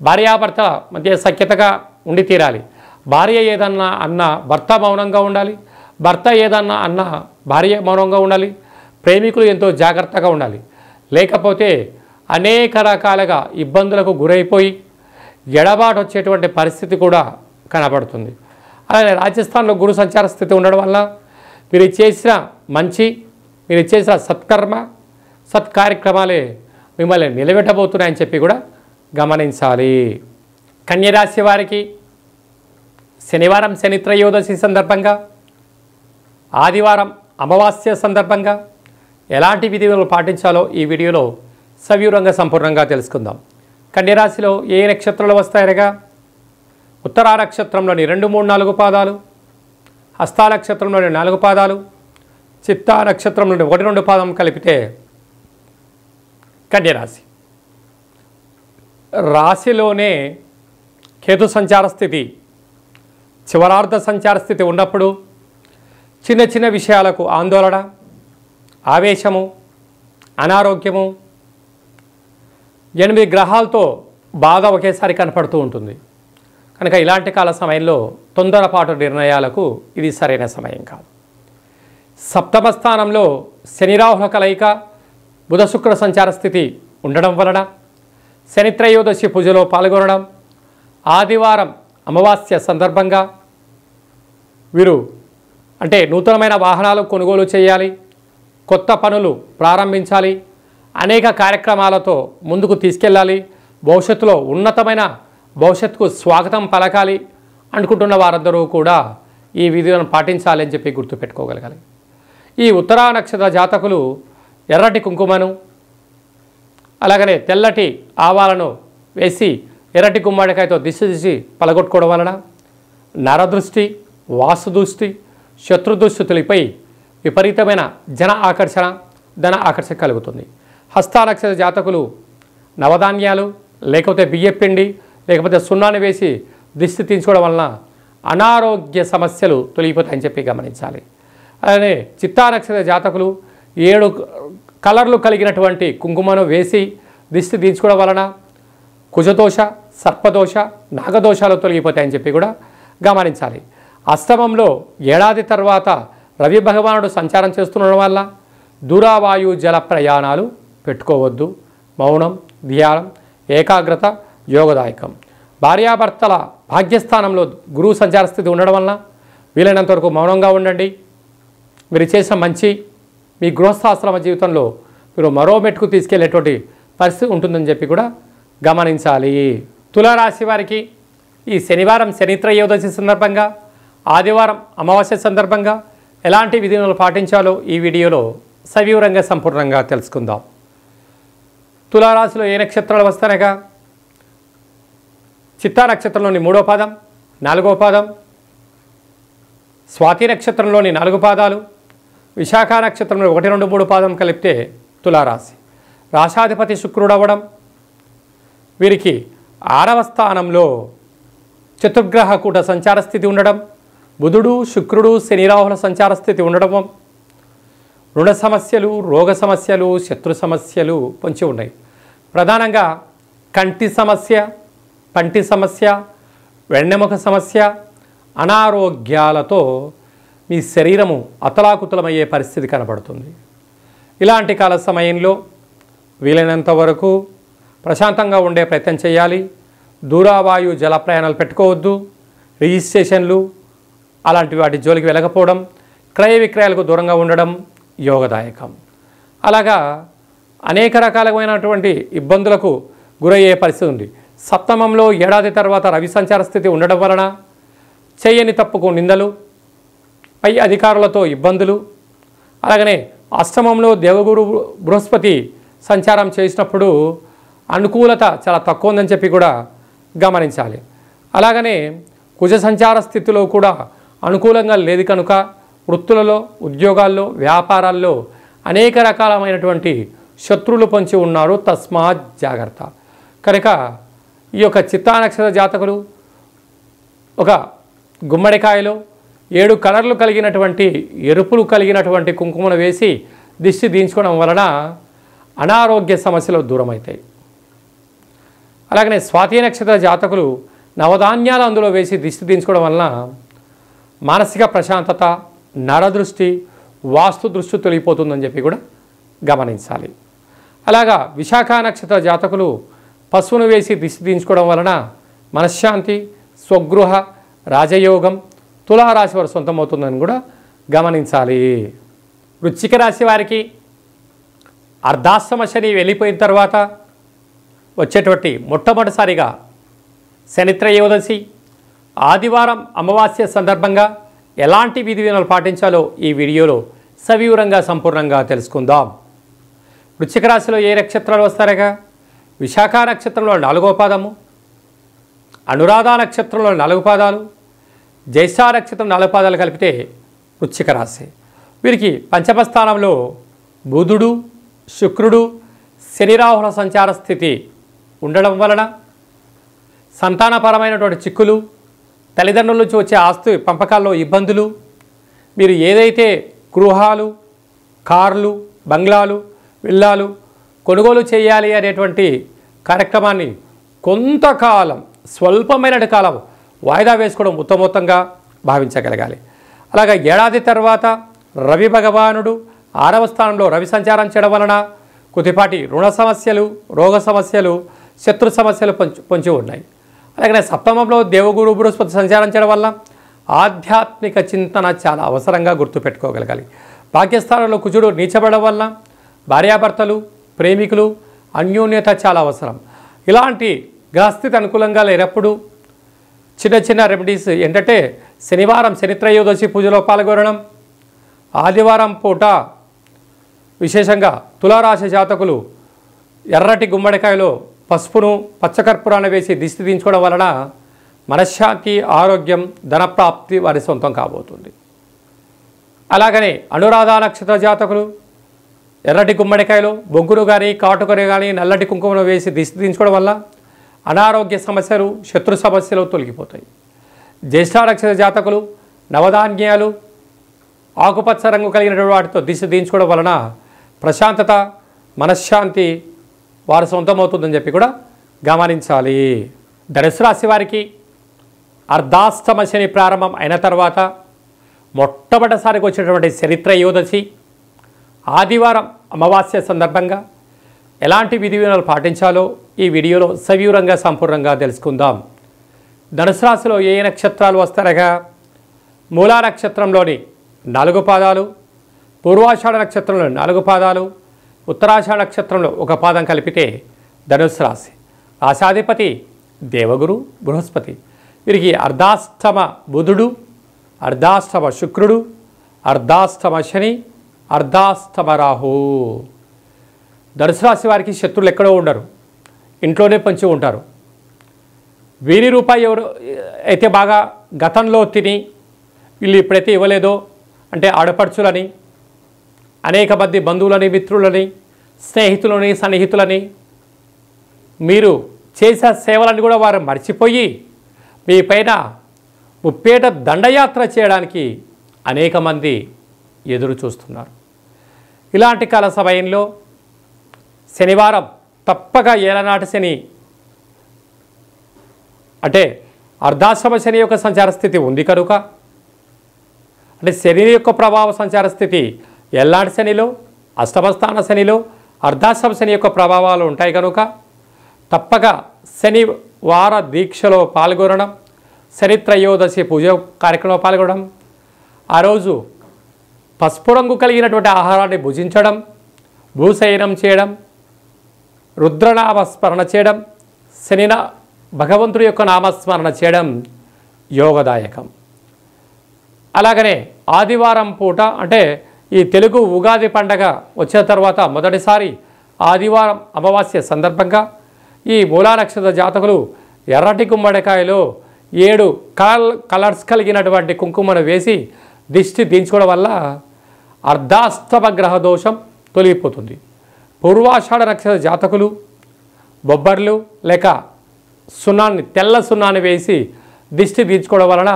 భార్యాభర్త మధ్య సఖ్యతగా ఉండి తీరాలి. భార్య ఏదన్నా అన్న భర్త మౌనంగా ఉండాలి, భర్త ఏదన్నా అన్న భార్య మౌనంగా ఉండాలి. ప్రేమికులు ఎంతో జాగ్రత్తగా ఉండాలి. లేకపోతే అనేక రకాలుగా ఇబ్బందులకు గురైపోయి ఎడబాటు వచ్చేటువంటి పరిస్థితి కూడా కనబడుతుంది. అలాగే రాజస్థాన్లో గురు సంచార స్థితి ఉండడం వల్ల మీరు చేసిన మంచి, మీరు చేసిన సత్కర్మ, సత్కార్యక్రమాలే మిమ్మల్ని నిలబెట్టబోతున్నాయని చెప్పి కూడా గమనించాలి. కన్యరాశి వారికి శనివారం శని త్రయోదశి సందర్భంగా, ఆదివారం అమావాస్య సందర్భంగా ఎలాంటి విధులు పాటించాలో ఈ వీడియోలో సవివరంగా సంపూర్ణంగా తెలుసుకుందాం. కన్యరాశిలో ఏ నక్షత్రాలు వస్తాయనగా ఉత్తరా నక్షత్రంలోని 2, 3, 4 పాదాలు, హస్తా నక్షత్రంలోని 4 పాదాలు, చిత్తా నక్షత్రంలోని 1, 2 పాదం కలిపితే కన్యరాశి. రాశిలోనే కేతు సంచార స్థితి, చివరార్ధ సంచార స్థితి ఉన్నప్పుడు చిన్న చిన్న విషయాలకు ఆందోళన, ఆవేశము, అనారోగ్యము, 8 గ్రహాలతో బాధ ఒకేసారి కనపడుతూ ఉంటుంది. కనుక ఇలాంటి కాల సమయంలో తొందరపాటు నిర్ణయాలకు ఇది సరైన సమయం కాదు. సప్తమ స్థానంలో శని రాహుల కలయిక, బుధ శుక్ర సంచార స్థితి ఉండడం వలన శని త్రయోదశి పూజలో పాల్గొనడం, ఆదివారం అమావాస్య సందర్భంగా వీరు అంటే నూతనమైన వాహనాలు కొనుగోలు చేయాలి, కొత్త పనులు ప్రారంభించాలి, అనేక కార్యక్రమాలతో ముందుకు తీసుకెళ్ళాలి, భవిష్యత్తులో ఉన్నతమైన భవిష్యత్తుకు స్వాగతం పలకాలి అనుకుంటున్న వారందరూ కూడా ఈ విధులను పాటించాలి అని చెప్పి గుర్తుపెట్టుకోగలగాలి. ఈ ఉత్తరా నక్షత్ర జాతకులు ఎర్రటి కుంకుమను, అలాగనే తెల్లటి ఆవాలను వేసి ఎర్రటి గుమ్మడికాయతో దిశ పలగొట్టుకోవడం వలన నరదృష్టి, వాస్తుదృష్టి, శత్రుదృష్టి తొలిపై విపరీతమైన జన ఆకర్షణ, ధన ఆకర్షణ కలుగుతుంది. హస్తా నక్షత్ర జాతకులు నవధాన్యాలు లేకపోతే బియ్యపిండి లేకపోతే సున్నాన్ని వేసి దిష్టి తీయించుకోవడం వలన అనారోగ్య సమస్యలు తొలగిపోతాయని చెప్పి గమనించాలి. అలానే చిత్తా నక్షత్ర జాతకులు 7 కలర్లు కలిగినటువంటి కుంకుమను వేసి దిష్టి తీయించుకోవడం వలన కుజదోష, సర్పదోష, నాగదోషాలు తొలగిపోతాయని చెప్పి కూడా గమనించాలి. అష్టమంలో ఏడాది తర్వాత రవి భగవానుడు సంచారం చేస్తుండడం వల్ల దూరావాయు జల ప్రయాణాలు పెట్టుకోవద్దు. మౌనం, ధ్యానం, ఏకాగ్రత యోగదాయకం. భార్యాభర్తల భాగ్యస్థానంలో గురువు సంచార స్థితి ఉండడం వలన వీలైనంత వరకు మౌనంగా ఉండండి. మీరు చేసిన మంచి మీ గృహస్థాశ్రమ జీవితంలో మీరు మరో మెట్టుకు తీసుకెళ్లేటువంటి పరిస్థితి ఉంటుందని చెప్పి కూడా గమనించాలి. తులారాశి వారికి ఈ శనివారం శనిత్రయోదశి సందర్భంగా, ఆదివారం అమావాస్య సందర్భంగా ఎలాంటి విధులను పాటించాలో ఈ వీడియోలో సవివరంగా సంపూర్ణంగా తెలుసుకుందాం. తులారాశిలో ఏ నక్షత్రాలు వస్తానగా చిత్తా నక్షత్రంలోని 3వ పాదం, 4వ పాదం, స్వాతి నక్షత్రంలోని 4 పాదాలు, విశాఖ నక్షత్రంలో 1, 2, 3 పాదం కలిపితే తులారాశి. రాశాధిపతి శుక్రుడు అవ్వడం, వీరికి 6వ స్థానంలో చతుర్గ్రహ కూట సంచార స్థితి ఉండడం, బుధుడు, శుక్రుడు, శని, రాహుల సంచార స్థితి ఉండడం, రుణ సమస్యలు, రోగ సమస్యలు, శత్రు సమస్యలు పొంచి ఉన్నాయి. ప్రధానంగా కంటి సమస్య, పంటి సమస్య, వెన్నెముక సమస్య, అనారోగ్యాలతో మీ శరీరము అతలాకుతలమయ్యే పరిస్థితి కనబడుతుంది. ఇలాంటి కాల సమయంలో వీలైనంత వరకు ప్రశాంతంగా ఉండే ప్రయత్నం చేయాలి. దూరావాయు జల ప్రయాణాలు పెట్టుకోవద్దు. రిజిస్ట్రేషన్లు అలాంటి వాటి జోలికి వెళ్ళకపోవడం, క్రయ విక్రయాలకు దూరంగా ఉండడం యోగదాయకం. అలాగా అనేక రకాలైనటువంటి ఇబ్బందులకు గురయ్యే పరిస్థితి ఉంది. సప్తమంలో ఏడాది తర్వాత రవి సంచార స్థితి ఉండడం వలన చేయని తప్పుకు నిందలు, పై అధికారులతో ఇబ్బందులు, అలాగనే అష్టమంలో దేవగురు బృహస్పతి సంచారం చేసినప్పుడు అనుకూలత చాలా తక్కువ ఉందని చెప్పి కూడా గమనించాలి. అలాగనే కుజ సంచార స్థితిలో కూడా అనుకూలంగా లేదు కనుక వృత్తులలో, ఉద్యోగాల్లో, వ్యాపారాల్లో అనేక రకాలైనటువంటి శత్రువులు పొంచి ఉన్నారు. తస్మాత్ జాగ్రత్త. కనుక ఈ యొక్క చిత్తా నక్షత్ర జాతకులు ఒక గుమ్మడికాయలో 7 కలర్లు కలిగినటువంటి ఎరుపులు కలిగినటువంటి కుంకుమను వేసి దిష్టి తీయించుకోవడం వలన అనారోగ్య సమస్యలు దూరమవుతాయి. అలాగనే స్వాతి నక్షత్ర జాతకులు నవధాన్యాలు అందులో వేసి దిష్టి తీయించుకోవడం వలన మానసిక ప్రశాంతత, నరదృష్టి, వాస్తు దృష్టి తొలగిపోతుందని చెప్పి కూడా గమనించాలి. అలాగా విశాఖ నక్షత్ర జాతకులు పశువును వేసి దిష్టి తీయించుకోవడం వలన మనశ్శాంతి, స్వగృహ, రాజయోగం తులారాశి వారు సొంతమవుతుందని కూడా గమనించాలి. వృశ్చిక రాశి వారికి అర్ధాశ్రమ శని వెళ్ళిపోయిన తర్వాత వచ్చేటువంటి మొట్టమొదటిసారిగా శనిత్రయోదశి, ఆదివారం అమావాస్య సందర్భంగా ఎలాంటి విధి విధానాలు పాటించాలో ఈ వీడియోలో సవివరంగా సంపూర్ణంగా తెలుసుకుందాం. వృశ్చిక రాశిలో ఏ నక్షత్రాలు వస్తారగా విశాఖ నక్షత్రంలో 4వ పాదము, అనురాధ నక్షత్రంలో 4 పాదాలు, జ్యేష్ఠ నక్షత్రం 4 పాదాలు కలిపితే వృశ్చిక రాశి. వీరికి పంచమ స్థానంలో బుధుడు, శుక్రుడు, శని, రాహుల సంచార స్థితి ఉండడం వలన సంతానపరమైనటువంటి చిక్కులు, తల్లిదండ్రుల నుంచి వచ్చే ఆస్తి పంపకాల్లో ఇబ్బందులు, మీరు ఏదైతే గృహాలు, కార్లు, బంగ్లాలు, విల్లాలు కొనుగోలు చేయాలి అనేటువంటి కార్యక్రమాన్ని కొంతకాలం, స్వల్పమైన కాలం వాయిదా వేసుకోవడం ఉత్తమోత్తంగా భావించగలగాలి. అలాగే ఏడాది తర్వాత రవి భగవానుడు 6వ స్థానంలో రవి సంచారం చేయడం వలన కొద్దిపాటి రుణ సమస్యలు, రోగ సమస్యలు, శత్రు సమస్యలు పొంచి ఉన్నాయి. అలాగే సప్తమంలో దేవగురు బృహస్పతి సంచారం చేయడం వల్ల ఆధ్యాత్మిక చింతన చాలా అవసరంగా గుర్తుపెట్టుకోగలగాలి. భాగ్యస్థానంలో కుజుడు నీచబడడం వల్ల భార్యాభర్తలు, ప్రేమికులు అన్యోన్యత చాలా అవసరం. ఇలాంటి గ్రహస్థితి అనుకూలంగా లేనప్పుడు చిన్న చిన్న రెమెడీస్ ఏంటంటే శనివారం శనిత్రయోదశి పూజలో పాల్గొనడం, ఆదివారం పూట విశేషంగా తులారాశి జాతకులు ఎర్రటి గుమ్మడికాయలో పసుపును, పచ్చకర్పూరాన్ని వేసి దిష్టి తీయించుకోవడం వలన మనశ్శాంతి, ఆరోగ్యం, ధనప్రాప్తి వారి సొంతం కాబోతుంది. అలాగనే అనురాధ నక్షత్ర జాతకులు ఎర్రటి గుమ్మడికాయలో బొగ్గును కానీ, కాటుకను కానీ నల్లటి కుంకుమను వేసి దిష్టి తీయించుకోవడం వల్ల అనారోగ్య సమస్యలు, శత్రు సమస్యలు తొలగిపోతాయి. జ్యేష్ఠ నక్షత్ర జాతకులు నవధాన్యాలు, ఆకుపచ్చ రంగు కలిగినటువంటి వాటితో దిశ దించుకోవడం వలన ప్రశాంతత, మనశ్శాంతి వారి సొంతమవుతుందని చెప్పి కూడా గమనించాలి. ధనుసు రాశి వారికి అర్ధాష్టమ శని ప్రారంభం అయిన తర్వాత మొట్టమొదటిసారికి వచ్చినటువంటి చరిత్ర యోదశి ఆదివారం అమావాస్య సందర్భంగా ఎలాంటి విధి విధానాలు పాటించాలో ఈ వీడియోలో సవివరంగా సంపూర్ణంగా తెలుసుకుందాం. ధనుసు రాశిలో ఏ నక్షత్రాలు వస్తారగా మూలా నక్షత్రంలోని 4 పాదాలు, పూర్వాషాఢ నక్షత్రంలో 4 పాదాలు, ఉత్తరాషాఢ నక్షత్రంలో 1 పాదం కలిపితే ధనుసు రాశి. రాశాధిపతి దేవగురు బృహస్పతి. వీరికి అర్ధాష్టమ బుధుడు, అర్ధాష్టమ శుక్రుడు, అర్ధాష్టమ శని, అర్ధాష్టమ రాహు. ధనుసు రాశి వారికి శత్రువులు ఎక్కడో ఉండరు, ఇంట్లోనే పంచి ఉంటారు. వీరి రూపాయి ఎవరు అయితే బాగా గతంలో తిని వీళ్ళు ఇప్పుడైతే ఇవ్వలేదో అంటే ఆడపడుచులని, అనేక మంది బంధువులని, మిత్రులని, స్నేహితులని, సన్నిహితులని మీరు చేసే సేవలను కూడా వారు మర్చిపోయి మీ పైన ముప్పేట దండయాత్ర చేయడానికి అనేక మంది ఎదురు చూస్తున్నారు. ఇలాంటి కాల సమయంలో శనివారం తప్పక ఏలనాటి శని అంటే అర్ధాశ్రమ శని యొక్క సంచార స్థితి ఉంది కనుక, అంటే శని యొక్క ప్రభావ సంచార స్థితి ఎల్లాంటి శనిలో, అష్టమస్థాన శనిలో అర్ధాశ్రమ శని యొక్క ప్రభావాలు ఉంటాయి కనుక తప్పక శనివార దీక్షలో పాల్గొనడం, శని త్రయోదశి పూజ కార్యక్రమంలో పాల్గొనడం, ఆ రోజు పసుపు రంగు కలిగినటువంటి ఆహారాన్ని భుజించడం, భూశయనం చేయడం, రుద్రనామస్మరణ చేయడం, శనిన భగవంతుడి యొక్క నామస్మరణ చేయడం యోగదాయకం. అలాగనే ఆదివారం పూట అంటే ఈ తెలుగు ఉగాది పండగ వచ్చిన తర్వాత మొదటిసారి ఆదివారం అమావాస్య సందర్భంగా ఈ మూలా నక్షత్ర జాతకులు ఎర్రటి గుమ్మడికాయలో 7 కలర్స్ కలిగినటువంటి కుంకుమను వేసి దిష్టి దించుకోవడం వల్ల అర్ధాష్టమ గ్రహ దోషం తొలగిపోతుంది. పూర్వాషాఢ నక్షత్ర జాతకులు బొబ్బర్లు లేక సున్నాన్ని, తెల్ల సున్నాన్ని వేసి దిష్టి దించుకోవడం వలన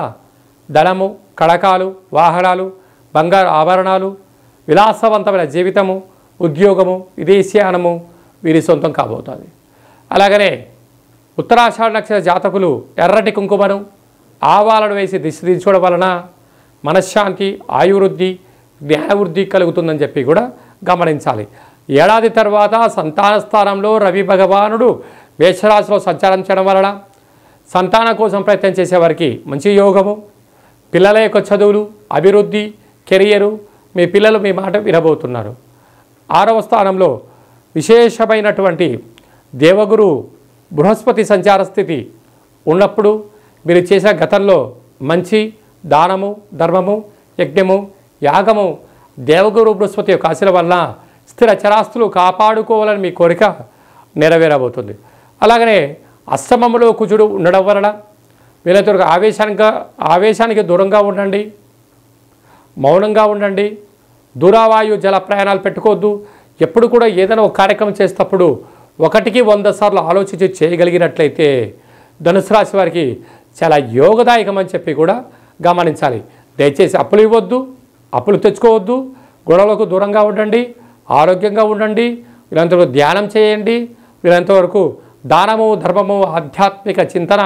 ధనము, కడకాలు, వాహనాలు, బంగారు ఆభరణాలు, విలాసవంతమైన జీవితము, ఉద్యోగము, విదేశీయానము వీరి సొంతం కాబోతుంది. అలాగనే ఉత్తరాషాఢ నక్షత్ర జాతకులు ఎర్రటి కుంకుమను, ఆవాలను వేసి దిష్టి దించుకోవడం వలన మనశ్శాంతి, ఆయువృద్ధి, జ్ఞానవృద్ధి కలుగుతుందని చెప్పి కూడా గమనించాలి. ఏడాది తర్వాత సంతాన స్థానంలో రవి భగవానుడు మేషరాశిలో సంచారం చేయడం వలన సంతానం కోసం ప్రయత్నం చేసేవారికి మంచి యోగము, పిల్లల యొక్క చదువులు, అభివృద్ధి, కెరియరు, మీ పిల్లలు మీ మాట వినబోతున్నారు. 6వ స్థానంలో విశేషమైనటువంటి దేవగురు బృహస్పతి సంచార స్థితి ఉన్నప్పుడు మీరు చేసే గతంలో మంచి దానము, ధర్మము, యజ్ఞము, యాగము దేవగురు బృహస్పతి యొక్క ఆశల వలన స్థిర చరాస్తులు కాపాడుకోవాలని మీ కోరిక నెరవేరబోతుంది. అలాగనే అష్టమములో కుజుడు ఉండడం వలన వీళ్ళతో ఆవేశానికి దూరంగా ఉండండి, మౌనంగా ఉండండి, దూరావాయు జల ప్రయాణాలు పెట్టుకోవద్దు. ఎప్పుడు కూడా ఏదైనా ఒక కార్యక్రమం చేసేటప్పుడు 1కి 100 సార్లు ఆలోచించి చేయగలిగినట్లయితే ధనుసు రాశి వారికి చాలా యోగదాయకం అని చెప్పి కూడా గమనించాలి. దయచేసి అప్పులు ఇవ్వద్దు, అప్పులు తెచ్చుకోవద్దు, గొడవలకు దూరంగా ఉండండి, ఆరోగ్యంగా ఉండండి, వీళ్ళంతవరకు ధ్యానం చేయండి, వీళ్ళంతవరకు దానము, ధర్మము, ఆధ్యాత్మిక చింతన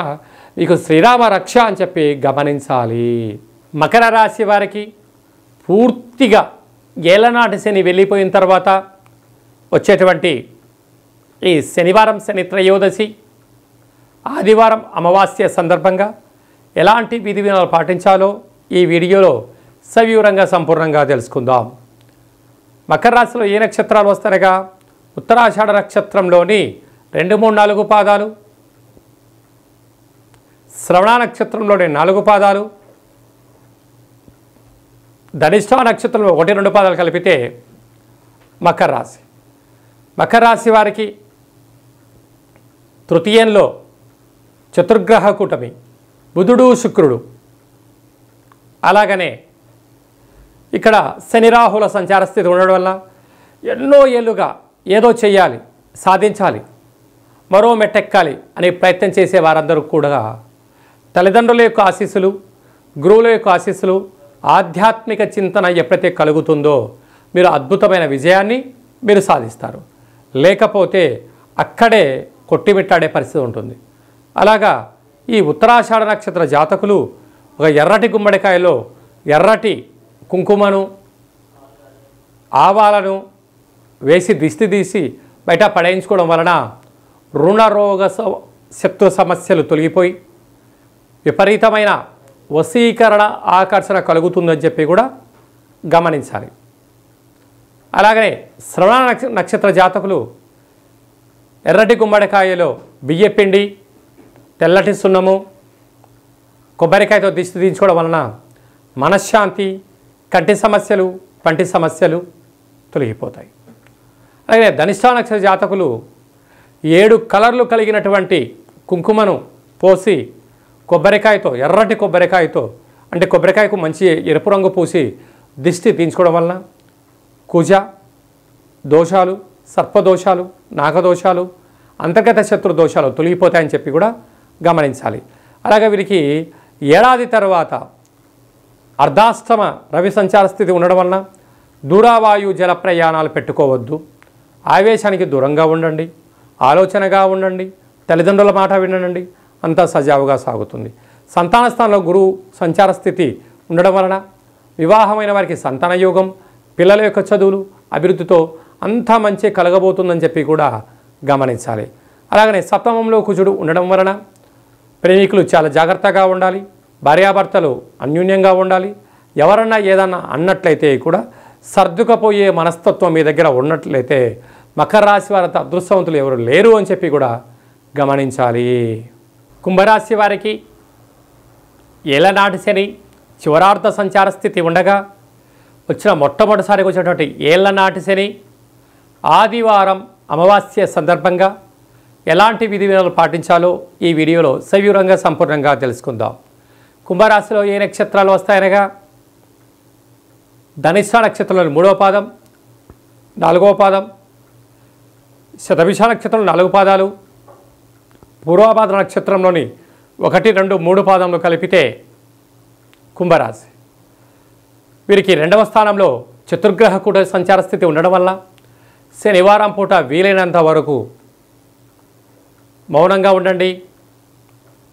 మీకు శ్రీరామ రక్ష అని చెప్పి గమనించాలి. మకర రాశి వారికి పూర్తిగా ఏలనాటి శని వెళ్ళిపోయిన తర్వాత వచ్చేటువంటి ఈ శనివారం శని త్రయోదశి ఆదివారం అమావాస్య సందర్భంగా ఎలాంటి విధి విధానాలు పాటించాలో ఈ వీడియోలో సవివరంగా సంపూర్ణంగా తెలుసుకుందాం. మకర రాశిలో ఏ నక్షత్రాలు వస్తారగా ఉత్తరాషాఢ నక్షత్రంలోని 2, 3, 4 పాదాలు, శ్రవణ నక్షత్రంలోని 4 పాదాలు, ధనిష్ఠ నక్షత్రంలో 1, 2 పాదాలు కలిపితే మకర రాశి. మకర రాశి వారికి తృతీయంలో చతుర్గ్రహ కూటమి బుధుడు, శుక్రుడు, అలాగనే ఇక్కడ శని రాహుల సంచార స్థితి ఉండడం వల్ల ఎన్నో ఏళ్ళుగా ఏదో చెయ్యాలి, సాధించాలి, మరో మెట్టెక్కాలి అనే ప్రయత్నం చేసే వారందరూ కూడా తల్లిదండ్రుల యొక్క ఆశీస్సులు, గురువుల యొక్క ఆశీస్సులు, ఆధ్యాత్మిక చింతన ఎప్పుడైతే కలుగుతుందో మీరు అద్భుతమైన విజయాన్ని మీరు సాధిస్తారు. లేకపోతే అక్కడే కొట్టిమిట్టాడే పరిస్థితి ఉంటుంది. అలాగా ఈ ఉత్తరాషాఢ నక్షత్ర జాతకులు ఒక ఎర్రటి గుమ్మడికాయలో ఎర్రటి కుంకుమను, ఆవాలను వేసి దిష్టి తీసి బయట పడేయించుకోవడం వలన రుణరోగ శత్రు సమస్యలు తొలగిపోయి విపరీతమైన వశీకరణ ఆకర్షణ కలుగుతుందని చెప్పి కూడా గమనించాలి. అలాగనే శ్రవణ నక్షత్ర జాతకులు ఎర్రటి గుమ్మడికాయలో బియ్యపిండి, తెల్లటి సున్నము, కొబ్బరికాయతో దిష్టి తీయించుకోవడం వలన మనశ్శాంతి, కంటి సమస్యలు, పంటి సమస్యలు తొలగిపోతాయి. అలాగే ధనిష్ఠ నక్షత్ర జాతకులు 7 కలర్లు కలిగినటువంటి కుంకుమను పోసి కొబ్బరికాయతో, ఎర్రటి కొబ్బరికాయతో, అంటే కొబ్బరికాయకు మంచి ఎరుపు రంగు పూసి దిష్టి తీయించుకోవడం వలన కుజ దోషాలు, సర్పదోషాలు, నాగదోషాలు, అంతర్గత శత్రు దోషాలు తొలగిపోతాయని చెప్పి కూడా గమనించాలి. అలాగే వీరికి ఏడాది తర్వాత అర్ధాష్టమ రవి సంచార స్థితి ఉండడం వలన దూరావాయు జల ప్రయాణాలు పెట్టుకోవద్దు. ఆవేశానికి దూరంగా ఉండండి, ఆలోచనగా ఉండండి, తల్లిదండ్రుల మాట వినండి, అంతా సజావుగా సాగుతుంది. సంతాన స్థానంలో గురువు సంచార స్థితి ఉండడం వలన వివాహమైన వారికి సంతాన యోగం, పిల్లల యొక్క చదువులు అభివృద్ధితో అంతా మంచి కలగబోతుందని చెప్పి కూడా గమనించాలి. అలాగనే సప్తమంలో కుజుడు ఉండడం వలన ప్రేమికులు చాలా జాగ్రత్తగా ఉండాలి, భార్యాభర్తలు అన్యోన్యంగా ఉండాలి. ఎవరన్నా ఏదన్నా అన్నట్లయితే కూడా సర్దుకపోయే మనస్తత్వం మీ దగ్గర ఉన్నట్లయితే మకర రాశి వారంత అదృష్టవంతులు ఎవరు లేరు అని చెప్పి కూడా గమనించాలి. కుంభరాశి వారికి ఏళ్ళనాటి శని చివరార్థ సంచార స్థితి ఉండగా మొట్టమొదటిసారిగా వచ్చినటువంటి ఏళ్ళనాటి శని ఆదివారం అమావాస్య సందర్భంగా ఎలాంటి విధి విధానాలు పాటించాలో ఈ వీడియోలో సవివరంగా సంపూర్ణంగా తెలుసుకుందాం. కుంభరాశిలో ఏ నక్షత్రాలు వస్తాయనగా ధనిష్ఠ నక్షత్రంలోని 3వ పాదం, 4వ పాదం, శతభిష నక్షత్రంలో 4 పాదాలు, పూర్వభాద్ర నక్షత్రంలోని 1, 2, 3 పాదంలో కలిపితే కుంభరాశి. వీరికి 2వ స్థానంలో చతుర్గ్రహ కూట సంచార స్థితి ఉండడం వల్ల శనివారం పూట వీలైనంత వరకు మౌనంగా ఉండండి,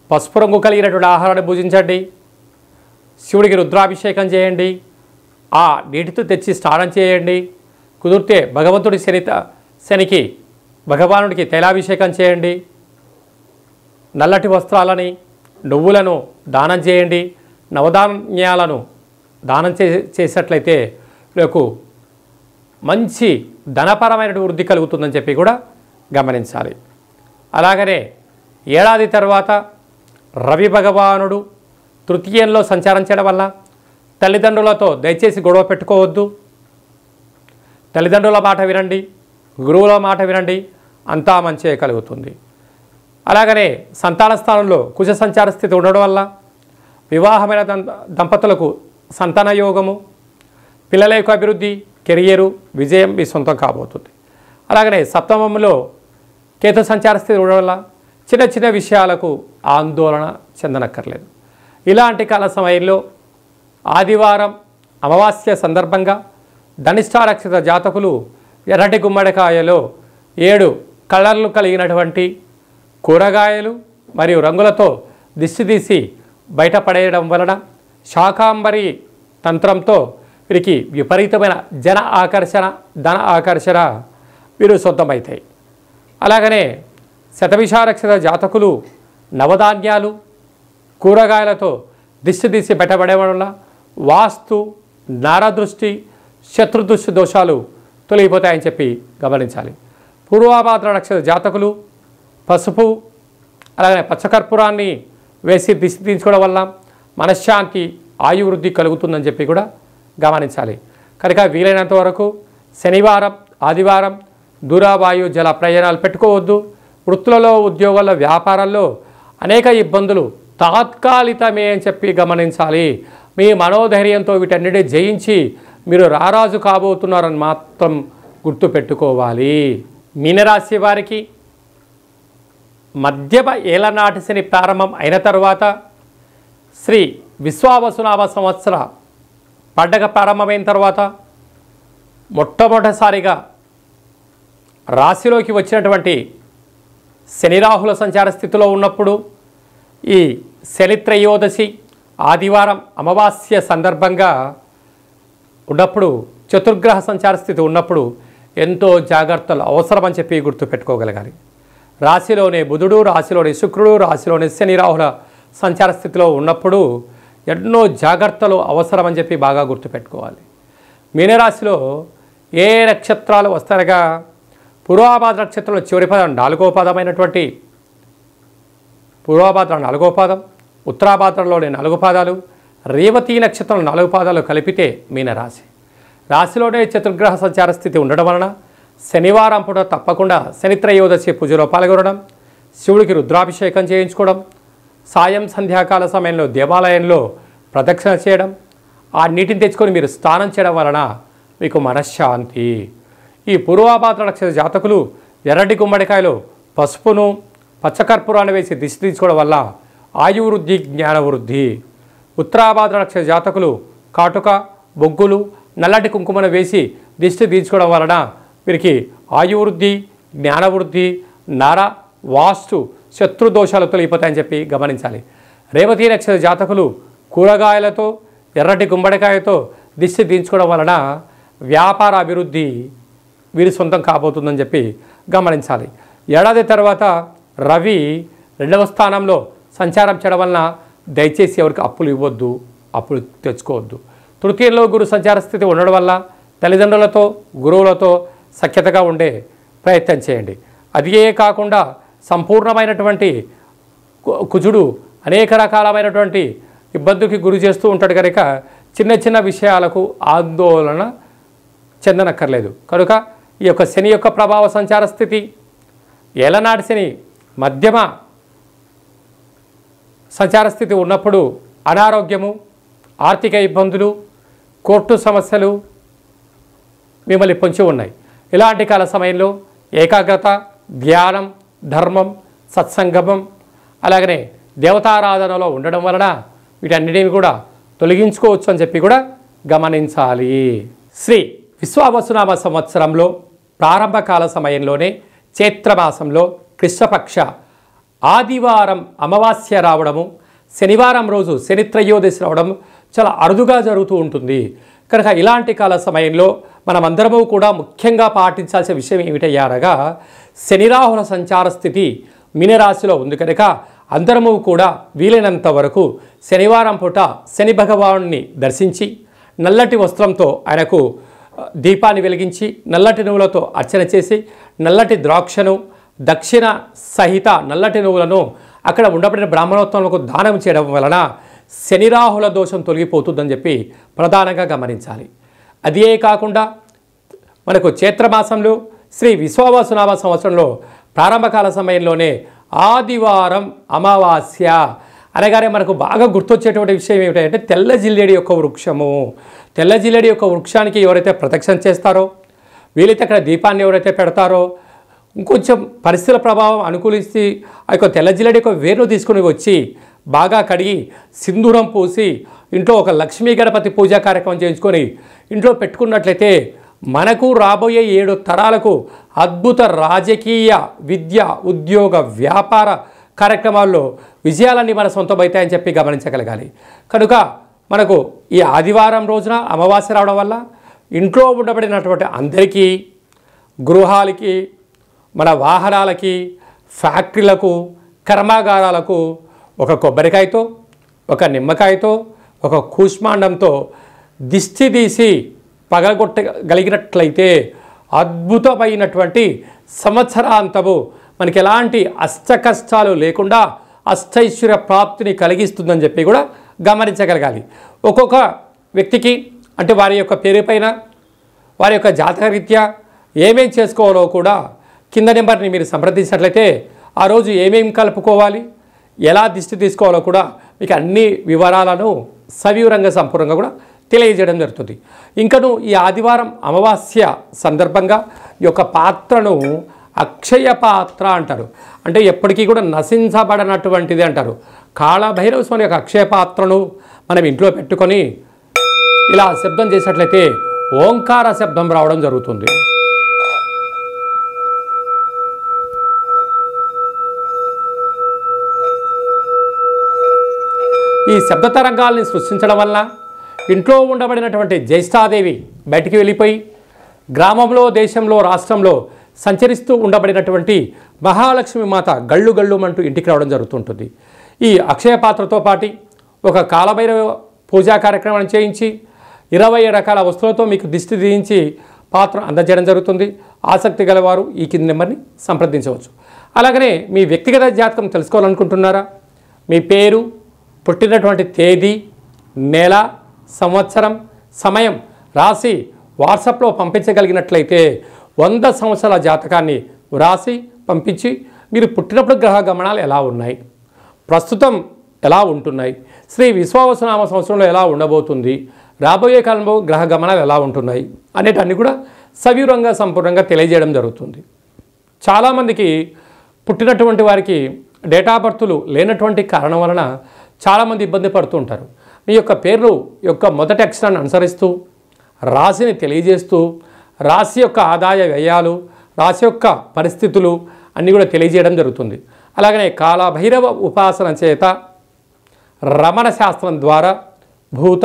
పసుపు రంగు కలిగినటువంటి ఆహారాన్ని భుజించండి, శివుడికి రుద్రాభిషేకం చేయండి, ఆ నీటితో తెచ్చి స్నానం చేయండి. కుదిరితే భగవంతుడి శనికి భగవానుడికి తైలాభిషేకం చేయండి, నల్లటి వస్త్రాలని, నువ్వులను దానం చేయండి, నవధాన్యాలను దానం చేసినట్లయితే మీకు మంచి ధనపరమైన వృద్ధి కలుగుతుందని చెప్పి కూడా గమనించాలి. అలాగనే ఏడాది తర్వాత రవి భగవానుడు తృతీయంలో సంచారం చేయడం వల్ల తల్లిదండ్రులతో దయచేసి గొడవ పెట్టుకోవద్దు, తల్లిదండ్రుల మాట వినండి, గురువుల మాట వినండి, అంతా మంచి కలుగుతుంది. అలాగనే సంతాన స్థానంలో కుజ సంచార స్థితి ఉండడం వల్ల వివాహమైన దంపతులకు సంతాన యోగము, పిల్లల యొక్క అభివృద్ధి, కెరియరు, విజయం మీ సొంతం కాబోతుంది. అలాగనే సప్తమంలో కేతు సంచార స్థితి ఉండడం వల్ల చిన్న చిన్న విషయాలకు ఆందోళన చెందనక్కర్లేదు. ఇలాంటి కాల సమయంలో ఆదివారం అమావాస్య సందర్భంగా ధనిష్ఠ నక్షత్ర జాతకులు ఎర్రటి గుమ్మడికాయలో 7 కలర్లు కలిగినటువంటి కూరగాయలు మరియు రంగులతో దిష్టి తీసి బయటపడేయడం వలన శాకాంబరి తంత్రంతో వీరికి విపరీతమైన ధన ఆకర్షణ వీరు సొంతమవుతాయి. అలాగనే శతభిష నక్షత్ర జాతకులు నవధాన్యాలు, కూరగాయలతో దిష్టి తీసి బయటపడేయడం వల్ల వాస్తు, నరదృష్టి, శత్రుదృష్టి దోషాలు తొలగిపోతాయని చెప్పి గమనించాలి. పూర్వభాద్ర నక్షత్ర జాతకులు పసుపు అలాగే పచ్చకర్పూరాన్ని వేసి దిష్టి తీయించుకోవడం వల్ల మనశ్శాంతి, ఆయువృద్ధి కలుగుతుందని చెప్పి కూడా గమనించాలి. కనుక వీలైనంత వరకు శనివారం, ఆదివారం దూరవాయు జల ప్రయాణాలు పెట్టుకోవద్దు. వృత్తులలో, ఉద్యోగాల్లో, వ్యాపారాల్లో అనేక ఇబ్బందులు తాత్కాలికమే అని చెప్పి గమనించాలి. మీ మనోధైర్యంతో వీటన్నిటి జయించి మీరు రారాజు కాబోతున్నారని మాత్రం గుర్తుపెట్టుకోవాలి. మీనరాశి వారికి మధ్యమ ఏలనాటి శని ప్రారంభం అయిన తర్వాత శ్రీ విశ్వావసునామ సంవత్సర పండగ ప్రారంభమైన తర్వాత మొట్టమొదటిసారిగా రాశిలోకి వచ్చినటువంటి శని రాహుల సంచార స్థితిలో ఉన్నప్పుడు ఈ శని త్రయోదశి ఆదివారం అమావాస్య సందర్భంగా ఉన్నప్పుడు చతుర్గ్రహ సంచార స్థితి ఉన్నప్పుడు ఎంతో జాగ్రత్తలు అవసరమని చెప్పి గుర్తుపెట్టుకోగలగాలి. రాశిలోనే బుధుడు, రాశిలోని శుక్రుడు, రాశిలోని శని రాహుల సంచార స్థితిలో ఉన్నప్పుడు ఎన్నో జాగ్రత్తలు అవసరమని చెప్పి బాగా గుర్తుపెట్టుకోవాలి. మీనరాశిలో ఏ నక్షత్రాలు వస్తారగా పూర్వాభాద్ర నక్షత్రంలో చివరి పదం 4వ పాదమైనటువంటి పూర్వాభాద్ర 4వ పాదం, ఉత్తరాభాద్రలోని 4 పాదాలు, రేవతి నక్షత్రం 4 పాదాలు కలిపితే మీనరాశి. రాశిలోనే చతుర్గ్రహ సంచార స్థితి ఉండడం వలన శనివారం పూట తప్పకుండా శని త్రయోదశి పూజలో పాల్గొనడం, శివుడికి రుద్రాభిషేకం చేయించుకోవడం, సాయం సంధ్యాకాల సమయంలో దేవాలయంలో ప్రదక్షిణ చేయడం, ఆ నీటిని తెచ్చుకొని మీరు స్నానం చేయడం వలన మీకు మనశ్శాంతి. ఈ పూర్వాభాద్ర నక్షత్ర జాతకులు ఎర్రటి గుమ్మడికాయలో పసుపును పచ్చకర్పూరాన్ని వేసి దిష్టి తీసుకోవడం వల్ల ఆయువృద్ధి, జ్ఞానవృద్ధి. ఉత్తరాభాద్ర నక్షత్ర జాతకులు కాటుక, బొగ్గులు, నల్లటి కుంకుమను వేసి దిష్టి తీర్చుకోవడం వలన వీరికి ఆయువృద్ధి, జ్ఞానవృద్ధి, నర వాస్తు శత్రు దోషాలు తొలగిపోతాయని చెప్పి గమనించాలి. రేవతి నక్షత్ర జాతకులు కూరగాయలతో ఎర్రటి గుమ్మడికాయతో దిష్టి తీర్చుకోవడం వలన వ్యాపార అభివృద్ధి వీరి సొంతం కాబోతుందని చెప్పి గమనించాలి. ఏడాది తర్వాత రవి 2వ స్థానంలో సంచారం చేయడం వలన దయచేసి ఎవరికి అప్పులు ఇవ్వద్దు, అప్పులు తెచ్చుకోవద్దు. తృతీయంలో గురు సంచార స్థితి ఉండడం వల్ల తల్లిదండ్రులతో, గురువులతో సఖ్యతగా ఉండే ప్రయత్నం చేయండి. అదే కాకుండా సంపూర్ణమైనటువంటి కుజుడు అనేక రకాలమైనటువంటి ఇబ్బందికి గురి చేస్తూ ఉంటాడు కనుక చిన్న చిన్న విషయాలకు ఆందోళన చెందనక్కర్లేదు. కనుక ఈ యొక్క శని యొక్క ప్రభావ సంచార స్థితి ఏలనాటి శని మధ్యమ సంచార స్థితి ఉన్నప్పుడు అనారోగ్యము, ఆర్థిక ఇబ్బందులు, కోర్టు సమస్యలు మిమ్మల్ని పొంచి ఉన్నాయి. ఇలాంటి కాల సమయంలో ఏకాగ్రత, ధ్యానం, ధర్మం, సత్సంగమం అలాగనే దేవతారాధనలో ఉండడం వలన వీటన్నిటిని కూడా తొలగించుకోవచ్చు అని చెప్పి కూడా గమనించాలి. శ్రీ విశ్వావసునామ సంవత్సరంలో ప్రారంభ కాల సమయంలోనే చైత్రమాసంలో కృష్ణపక్ష ఆదివారం అమావాస్య రావడము, శనివారం రోజు శని త్రయోదశి రావడం చాలా అరుదుగా జరుగుతూ ఉంటుంది. కనుక ఇలాంటి కాల సమయంలో మనమందరము కూడా ముఖ్యంగా పాటించాల్సిన విషయం ఏమిటయ్యారగా శని రాహుల సంచార స్థితి మీనరాశిలో ఉంది కనుక అందరము కూడా వీలైనంత వరకు శనివారం పూట శని భగవానుని దర్శించి నల్లటి వస్త్రంతో ఆయనకు దీపాన్ని వెలిగించి నల్లటి నువ్వులతో అర్చన చేసి నల్లటి ద్రాక్షను, దక్షిణ సహిత నల్లటి నువ్వులను అక్కడ ఉండబడిన బ్రాహ్మణోత్తములకు దానం చేయడం వలన శని రాహుల దోషం తొలగిపోతుందని చెప్పి ప్రధానంగా గమనించాలి. అదే కాకుండా మనకు చైత్రమాసంలో శ్రీ విశ్వావసునామ సంవత్సరంలో ప్రారంభకాల సమయంలోనే ఆదివారం అమావాస్య అనగానే మనకు బాగా గుర్తొచ్చేటువంటి విషయం ఏమిటంటే తెల్ల జిల్లేడి యొక్క వృక్షము. తెల్ల జిల్లేడి యొక్క వృక్షానికి ఎవరైతే ప్రదక్షిణ చేస్తారో, వీలైతే అక్కడ దీపాన్ని ఎవరైతే పెడతారో, ఇంకొంచెం పరిస్థితుల ప్రభావం అనుకూలిస్తే ఆ యొక్క తెల్ల జిల్లేడి యొక్క వేరును తీసుకుని వచ్చి బాగా కడిగి సింధూరం పూసి ఇంట్లో ఒక లక్ష్మీ గణపతి పూజా కార్యక్రమం చేయించుకొని ఇంట్లో పెట్టుకున్నట్లయితే మనకు రాబోయే 7 తరాలకు అద్భుత రాజకీయ, విద్య, ఉద్యోగ, వ్యాపార కార్యక్రమాల్లో విజయాలన్నీ మన సొంతమవుతాయని చెప్పి గమనించగలగాలి. కనుక మనకు ఈ ఆదివారం రోజున అమావాస్య రావడం వల్ల ఇంట్లో ఉండబడినటువంటి అందరికీ, గృహాలకి, మన వాహనాలకి, ఫ్యాక్టరీలకు, కర్మాగారాలకు ఒక కొబ్బరికాయతో, ఒక నిమ్మకాయతో, ఒక కూష్మాండంతో దిష్టి తీసి పగలగొట్టగలిగినట్లయితే అద్భుతమైనటువంటి సంవత్సరాంతము మనకి ఎలాంటి అష్ట కష్టాలు లేకుండా అష్టైశ్వర్య ప్రాప్తిని కలిగిస్తుందని చెప్పి కూడా గమనించగలగాలి. ఒక్కొక్క వ్యక్తికి అంటే వారి యొక్క పేరు పైన వారి యొక్క జాతకరీత్యా ఏమేం చేసుకోవాలో కూడా కింద నెంబర్ని మీరు సంప్రదించినట్లయితే ఆ రోజు ఏమేం కలుపుకోవాలి, ఎలా దిష్టి తీసుకోవాలో కూడా మీకు అన్ని వివరాలను సవివరంగా సంపూర్ణంగా కూడా తెలియజేయడం జరుగుతుంది. ఇంకను ఈ ఆదివారం అమావాస్య సందర్భంగా ఈ యొక్క పాత్రను అక్షయ పాత్ర అంటారు. అంటే ఎప్పటికీ కూడా నశించబడనటువంటిది అంటారు. కాళభైరవ స్వామి యొక్క అక్షయ పాత్రను మనం ఇంట్లో పెట్టుకొని ఇలా శబ్దం చేసినట్లయితే ఓంకార శబ్దం రావడం జరుగుతుంది. ఈ శబ్ద తరంగాల్ని సృష్టించడం వల్ల ఇంట్లో ఉండబడినటువంటి జ్యేష్ఠాదేవి బయటికి వెళ్ళిపోయి గ్రామంలో, దేశంలో, రాష్ట్రంలో సంచరిస్తూ ఉండబడినటువంటి మహాలక్ష్మి మాత గళ్ళు గళ్ళుమంటూ ఇంటికి రావడం జరుగుతుంటుంది. ఈ అక్షయ పాత్రతో పాటు ఒక కాలభైరవ పూజా కార్యక్రమాన్ని చేయించి 20 రకాల వస్తువులతో మీకు దిష్టి తీయించి పాత్ర అందజేయడం జరుగుతుంది. ఆసక్తి గలవారు ఈ కింది నెంబర్ని సంప్రదించవచ్చు. అలాగనే మీ వ్యక్తిగత జాతకం తెలుసుకోవాలనుకుంటున్నారా? మీ పేరు, పుట్టినటువంటి తేదీ, నెల, సంవత్సరం, సమయం రాసి వాట్సాప్లో పంపించగలిగినట్లయితే 100 సంవత్సరాల జాతకాన్ని వ్రాసి పంపించి మీరు పుట్టినప్పుడు గ్రహ గమనాలు ఎలా ఉన్నాయి, ప్రస్తుతం ఎలా ఉంటున్నాయి, శ్రీ విశ్వావసునామ సంవత్సరంలో ఎలా ఉండబోతుంది, రాబోయే కాలంలో గ్రహ గమనాలు ఎలా ఉంటున్నాయి అనేటన్ని కూడా సవివరంగా సంపూర్ణంగా తెలియజేయడం జరుగుతుంది. చాలామందికి పుట్టినటువంటి వారికి డేటా బర్తులు లేనటువంటి కారణం వలన చాలామంది ఇబ్బంది పడుతూ ఉంటారు. మీ యొక్క పేరు యొక్క మొదటి అక్షరాన్ని అనుసరిస్తూ రాశిని తెలియజేస్తూ రాశి యొక్క ఆదాయ వ్యయాలు, రాశి యొక్క పరిస్థితులు అన్నీ కూడా తెలియజేయడం జరుగుతుంది. అలాగనే కాలభైరవ ఉపాసన చేత రమణ శాస్త్రం ద్వారా భూత,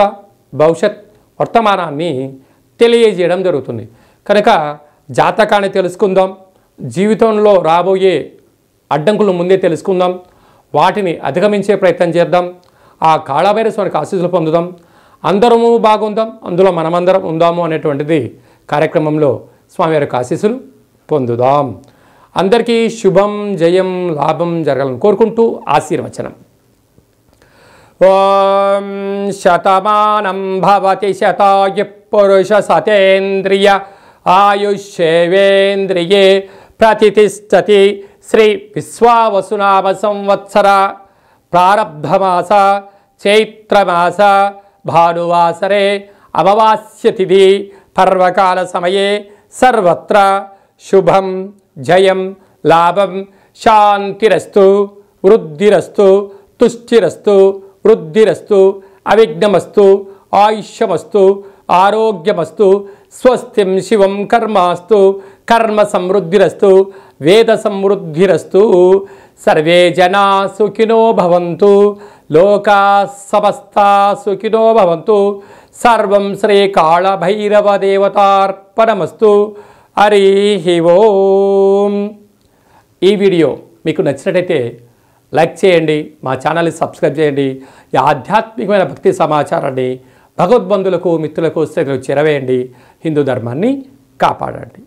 భవిష్యత్, వర్తమానాన్ని తెలియజేయడం జరుగుతుంది. కనుక జాతకాన్ని తెలుసుకుందాం, జీవితంలో రాబోయే అడ్డంకులు ముందే తెలుసుకుందాం, వాటిని అధిగమించే ప్రయత్నం చేద్దాం, ఆ కాళభైరవ స్వామికి ఆశీస్సులు పొందుదాం, అందరము బాగుందాం, అందులో మనమందరం ఉందాము అనేటువంటిది కార్యక్రమంలో స్వామివారికి ఆశీస్సులు పొందుదాం. అందరికీ శుభం, జయం, లాభం జరగాలని కోరుకుంటూ ఆశీర్వచనం. ఓం శతమానం భవతి శతాయు పురుష సతేంద్రియ ఆయుష్యేవేంద్రియే ప్రతిష్టతి. శ్రీ విశ్వావసునామ సంవత్సర ప్రారబ్ధమాస చైత్రమాస భానువాసరే అమావాస్య తిథి పర్వకాల సమయే సర్వత్ర శుభం, జయం, లాభం, శాంతిరస్తు, వృద్ధిరస్తు, తుష్టిరస్తు, వృద్ధిరస్తు, అవిఘ్నమస్తు, ఆయుష్యమస్తు, ఆరోగ్యమస్తు, స్వస్తిం శివం కర్మాస్తు, కర్మ సమృద్ధిరస్తు, వేద సమృద్ధిరస్తు. సర్వే జనా సుఖినో భవంతు, లోకా సమస్తా సుఖినో భవంతు. సర్వం శ్రీ కాళభైరవ దేవతార్పణమస్తు. హరి ఓం. ఈ వీడియో మీకు నచ్చినట్టయితే లైక్ చేయండి, మా ఛానల్ని సబ్స్క్రైబ్ చేయండి. ఈ ఆధ్యాత్మికమైన భక్తి సమాచారాన్ని భగవద్బంధులకు, మిత్రులకు చేరవేయండి. హిందూ ధర్మాన్ని కాపాడండి.